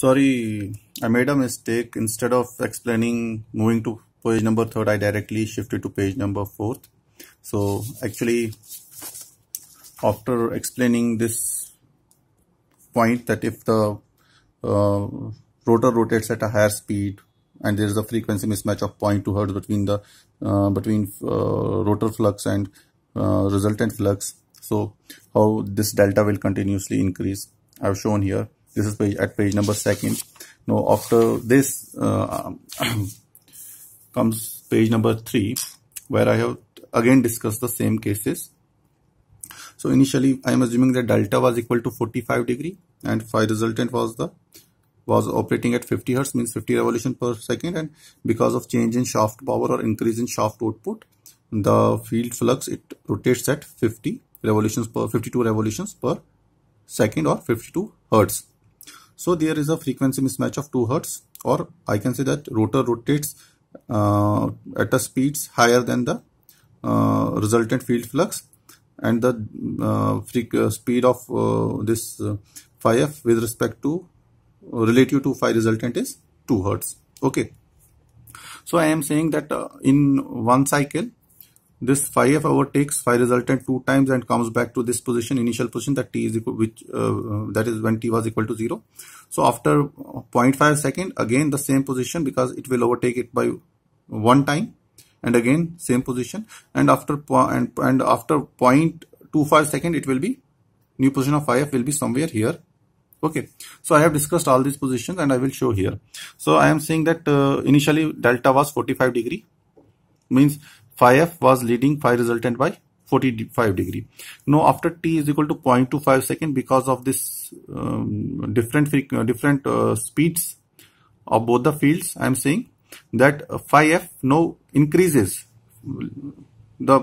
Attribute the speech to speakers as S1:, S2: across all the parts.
S1: Sorry, I made a mistake. Instead of explaining moving to page number 3rd, I directly shifted to page number 4th. So actually, after explaining this point that if the rotor rotates at a higher speed and there is a frequency mismatch of 0.2 hertz between the rotor flux and resultant flux, so how this delta will continuously increase. I've shown here. This is at page number 2nd. Now after this comes page number 3, where I have again discussed the same cases. So initially I am assuming that delta was equal to 45 degree and phi resultant was operating at 50 hertz, means 50 revolution per second, and because of change in shaft power or increase in shaft output, the field flux, it rotates at 52 revolutions per second, or 52 hertz. So there is a frequency mismatch of 2 hertz, or I can say that rotor rotates at a speeds higher than the resultant field flux, and the speed of this phi f with respect to relative to phi resultant is 2 hertz. Okay. So I am saying that in one cycle, this phi f overtakes phi resultant 2 times and comes back to this position, initial position, that t is equal, that is when t was equal to 0. So after 0.5 second, again the same position, because it will overtake it by 1 time, and again same position, and after 0.25 second, it will be new position of phi f will be somewhere here. Okay, so I have discussed all these positions and I will show here. So I am saying that initially delta was 45 degree, means phi f was leading phi resultant by 45 degree. Now after t is equal to 0.25 second, because of this different speeds of both the fields, I am saying that phi f now increases the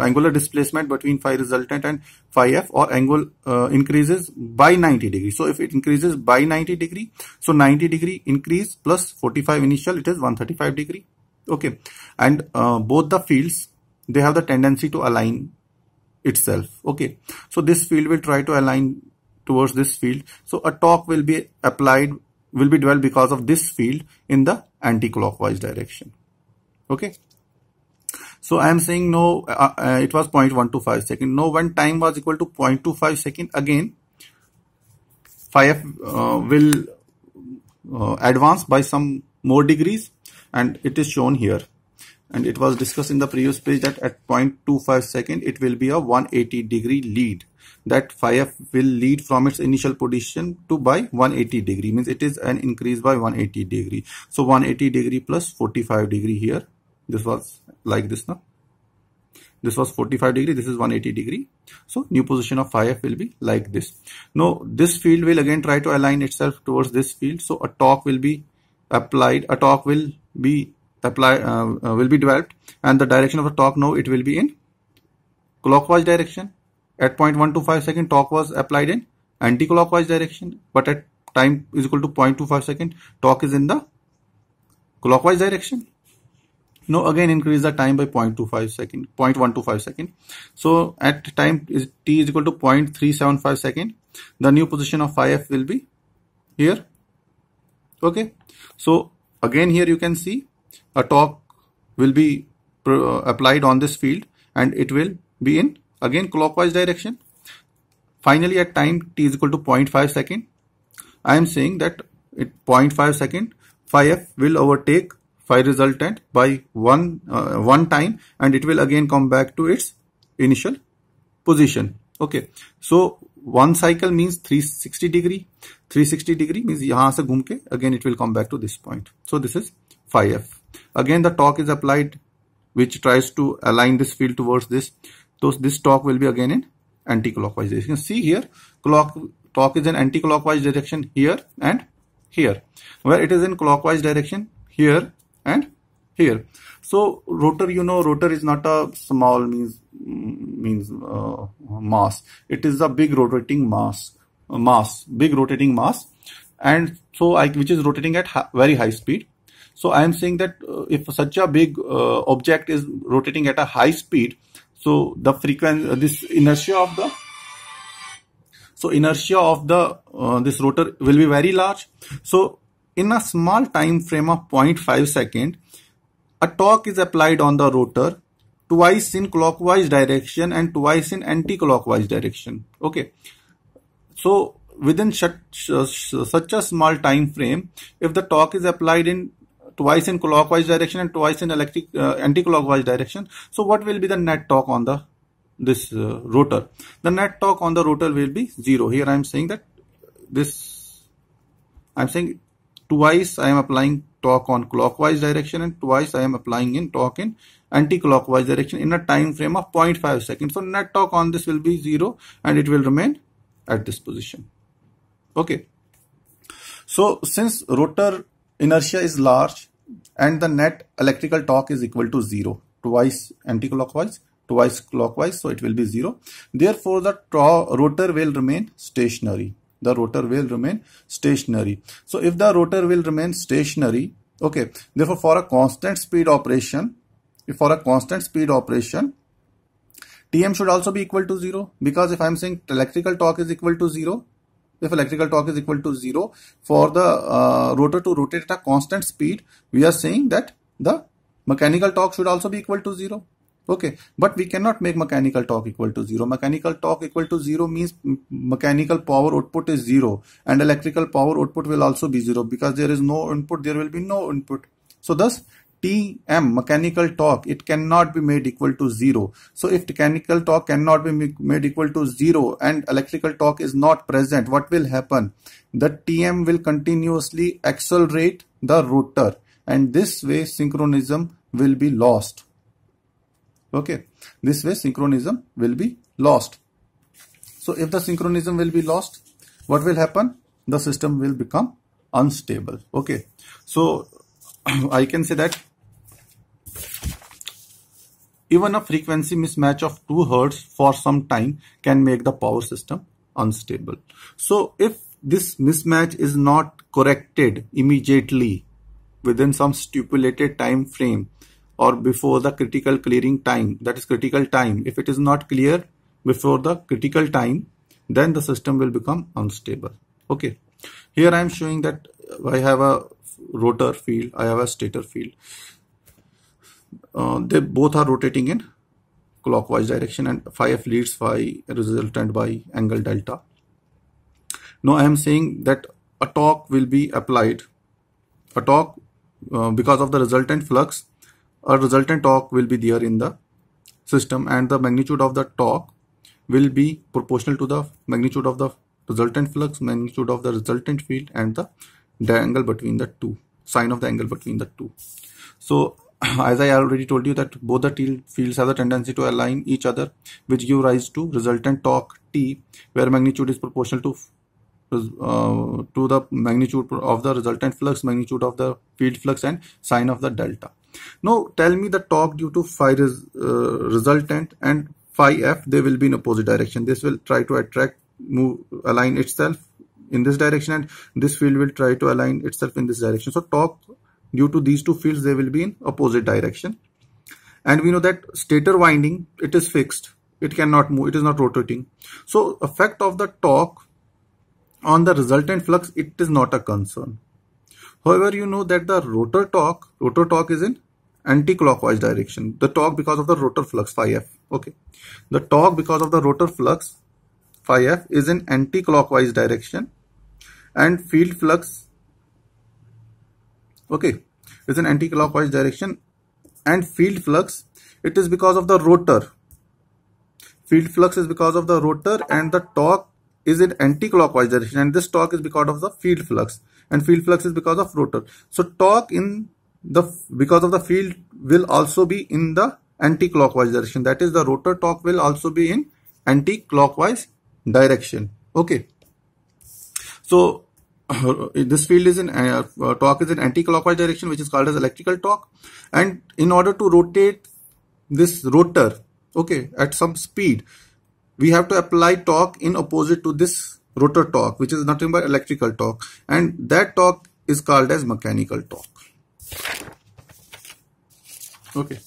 S1: angular displacement between phi resultant and phi f, or angle increases by 90 degree. So if it increases by 90 degree, so 90 degree increase plus 45 initial, it is 135 degree. Okay, and both the fields, they have the tendency to align itself. Okay, so this field will try to align towards this field, so a torque will be developed because of this field in the anti-clockwise direction. Okay, so I am saying no, it was 0.125 second. Now when time was equal to 0.25 second, again phi f will advance by some more degrees, and it is shown here, and it was discussed in the previous page that at 0.25 second it will be a 180 degree lead, that phi f will lead from its initial position to by 180 degree, means it is an increase by 180 degree. So 180 degree plus 45 degree here, this was like this now, this was 45 degree, this is 180 degree. So new position of phi f will be like this. Now this field will again try to align itself towards this field, so a torque will be applied, will be developed, and the direction of the torque now it will be in clockwise direction. At 0.125 second, torque was applied in anti-clockwise direction, but at time is equal to 0.25 second, torque is in the clockwise direction. Now again increase the time by 0.125 second. So at time t is equal to 0.375 second, the new position of phi f will be here. Okay, so again here you can see a torque will be applied on this field, and it will be in again clockwise direction. Finally at time t is equal to 0.5 second, I am saying that at 0.5 second phi f will overtake phi resultant by one time, and it will again come back to its initial position. Okay, so one cycle means 360 degree. 360 degree means yahan se ghum ke again it will come back to this point. So this is phi f. Again the torque is applied, which tries to align this field towards this. So this torque will be again in anti-clockwise direction. See here, torque is in anti-clockwise direction here and here, where it is in clockwise direction here and here. So rotor, rotor is not a small mass. It is a big rotating mass, and so which is rotating at very high speed. So I am saying that if such a big object is rotating at a high speed, so the frequency, this inertia of the So inertia of the this rotor will be very large. So in a small time frame of 0.5 second, a torque is applied on the rotor twice in clockwise direction and twice in anti-clockwise direction. Okay. So within such a small time frame, if the torque is applied in twice in clockwise direction and twice in anti-clockwise direction, so what will be the net torque on the this rotor? The net torque on the rotor will be 0. Here I am saying that twice I am applying torque on clockwise direction and twice I am applying in torque in anti-clockwise direction in a time frame of 0.5 seconds. So net torque on this will be 0 and it will remain at this position. Okay. So since rotor inertia is large and the net electrical torque is equal to 0, twice anti-clockwise, twice clockwise, so it will be 0. Therefore, the rotor will remain stationary. The rotor will remain stationary. So if the rotor will remain stationary, okay, therefore for a constant speed operation, Tm should also be equal to 0, because if I am saying electrical torque is equal to 0, if electrical torque is equal to 0, for the rotor to rotate at a constant speed, we are saying that the mechanical torque should also be equal to 0. Okay, but we cannot make mechanical torque equal to 0. Mechanical torque equal to 0 means mechanical power output is 0 and electrical power output will also be 0, because there is no input, there will be no input. So thus Tm, mechanical torque, it cannot be made equal to 0. So if mechanical torque cannot be made equal to 0 and electrical torque is not present, what will happen? The Tm will continuously accelerate the rotor and this way synchronism will be lost. Okay, this way synchronism will be lost. So if the synchronism will be lost, what will happen? The system will become unstable. Okay, so I can say that even a frequency mismatch of 2 Hz for some time can make the power system unstable. So if this mismatch is not corrected immediately within some stipulated time frame or before the critical clearing time, that is critical time, if it is not cleared before the critical time, then the system will become unstable. Okay, here I am showing that I have a rotor field, I have a stator field. They both are rotating in clockwise direction and phi f leads phi resultant by angle delta. Now I am saying that a torque will be applied. A torque because of the resultant flux, a resultant torque will be there in the system and the magnitude of the torque will be proportional to the magnitude of the resultant flux, magnitude of the resultant field and the angle between the two, sine of the angle between the two. So as I already told you that both the fields have the tendency to align each other, which give rise to resultant torque T, where magnitude is proportional to the magnitude of the resultant flux, magnitude of the field flux and sine of the delta. Now tell me the torque due to phi resultant and phi f, they will be in opposite direction. This will try to align itself in this direction and this field will try to align itself in this direction. So torque due to these two fields, they will be in opposite direction. And we know that stator winding, it is fixed. It cannot move. It is not rotating. So effect of the torque on the resultant flux, it is not a concern. However, you know that the rotor torque is in anti-clockwise direction. The torque because of the rotor flux phi f. Okay. The torque because of the rotor flux phi f is in anti-clockwise direction and field flux, okay, is in anti-clockwise direction and field flux, it is because of the rotor. Field flux is because of the rotor and the torque is in anti-clockwise direction and this torque is because of the field flux and field flux is because of rotor. So torque in the because of the field will also be in the anti-clockwise direction, that is the rotor torque will also be in anti-clockwise direction. Okay, so this field is in torque is in anti-clockwise direction, which is called as electrical torque, and in order to rotate this rotor, okay, at some speed, we have to apply torque in opposite to this rotor torque, which is nothing but electrical torque, and that torque is called as mechanical torque. Okay,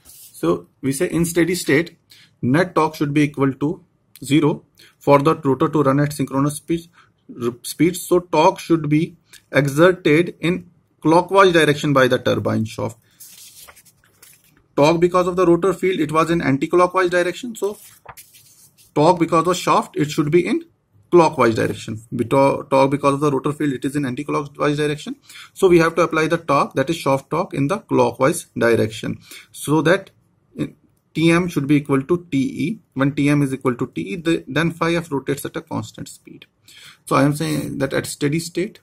S1: so we say in steady state net torque should be equal to 0 for the rotor to run at synchronous speed. So torque should be exerted in clockwise direction by the turbine shaft. Torque because of the rotor field, it was in anti-clockwise direction. So torque because of shaft, it should be in clockwise direction. Torque because of the rotor field, it is in anti-clockwise direction. So we have to apply the torque, that is shaft torque, in the clockwise direction. So that Tm should be equal to Te. When Tm is equal to Te, then phi-f rotates at a constant speed. So I am saying that at steady state,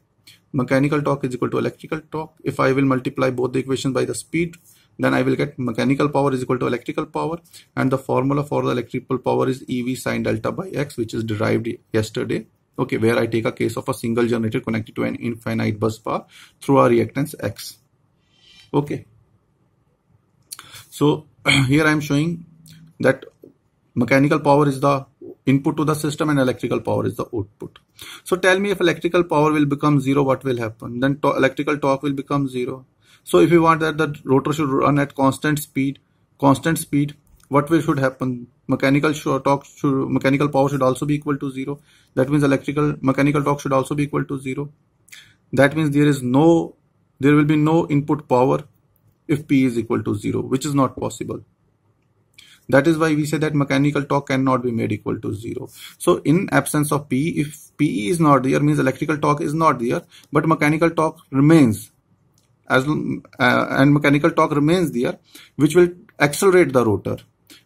S1: mechanical torque is equal to electrical torque. If I will multiply both the equations by the speed, then I will get mechanical power is equal to electrical power, and the formula for the electrical power is EV sine delta by X, which is derived yesterday. Okay, where I take a case of a single generator connected to an infinite bus bar through a reactance X. Okay. So here I am showing that mechanical power is the input to the system and electrical power is the output. So tell me, if electrical power will become zero, what will happen? Then electrical torque will become zero. So if you want that the rotor should run at constant speed, what should happen? Mechanical power should also be equal to zero. That means mechanical torque should also be equal to zero. That means there will be no input power if P is equal to zero, which is not possible. That is why we say that mechanical torque cannot be made equal to zero. So in absence of P, if P is not there, means electrical torque is not there, but mechanical torque remains. And mechanical torque remains there, which will accelerate the rotor.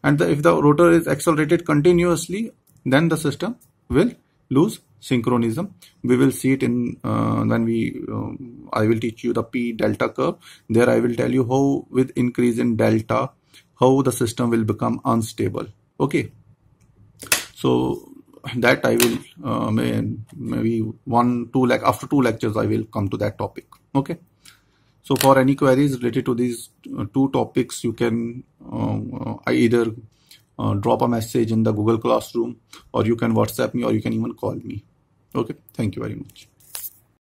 S1: And if the rotor is accelerated continuously, then the system will lose synchronism. We will see it in when I will teach you the P delta curve. There I will tell you how with increase in delta, how the system will become unstable. Okay. So that I will maybe after 2 lectures I will come to that topic. Okay. So for any queries related to these 2 topics, you can either drop a message in the Google Classroom, or you can WhatsApp me, or you can even call me. Okay. Thank you very much.